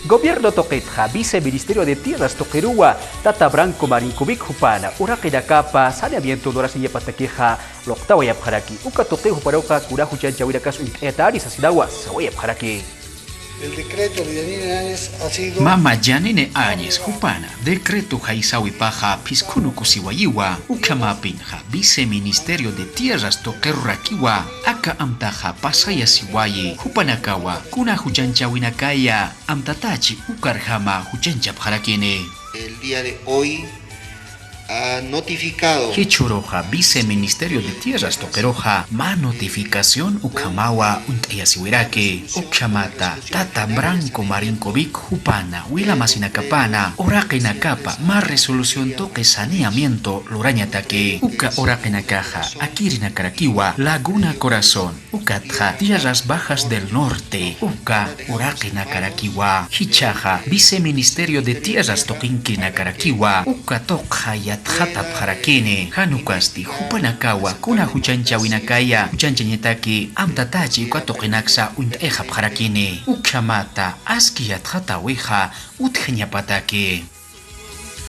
Gobierno Toquetja, Viceministerio de Tierras Toquerua, Tata Branco Marinkovic Jupana, Uraqina Capa, Saneamiento Dora Silla Pataqueja, Loctava Yapjaraki, Uka Toquejo Paroca, Curajo Chanchahuiracas, Etari Sasinawa, Sawaya Yapjaraki. El decreto de Yanine Áñez ha sido... Mama Yanine Áñez Jupana, decreto Jaisawi Paja, Piscunu Kusiwayiwa, Ukamapinja, Viceministerio de Tierras Toquerrakiwa, Aka Amtaja Pasaya Siwaye, Jupanakawa, Kuna Huchanchawinakaya, Amtatachi Ukarjama Huchanchapjarakene. El día de hoy ha notificado Kichuroja, Viceministerio de Tierras Toqueroja, ma notificación Ukamawa Untayasiwirake, Ukamata, Tata Branco Marinkovic Jupana, Wila Masinacapana, Orakenacapa, ma resolución toque saneamiento Lorañataque, Uka Orakenakaja, Akirina Karakiwa, Laguna Corazón, Ukatja, Tierras Bajas del Norte, Uka Orakenakarakiwa, Hichaja, Viceministerio de Tierras Toquinkina Karakiwa, Uka Tokja Hatap Harakene, Hanukasti, Hupanakawa, Kuna Huchanchawinakaya, Huchanchanyetaki, Amtatachi, Ukatokinaksa, Untehap Harakene, Ukamata, Askiyat Hataweja, Utjenyapatake.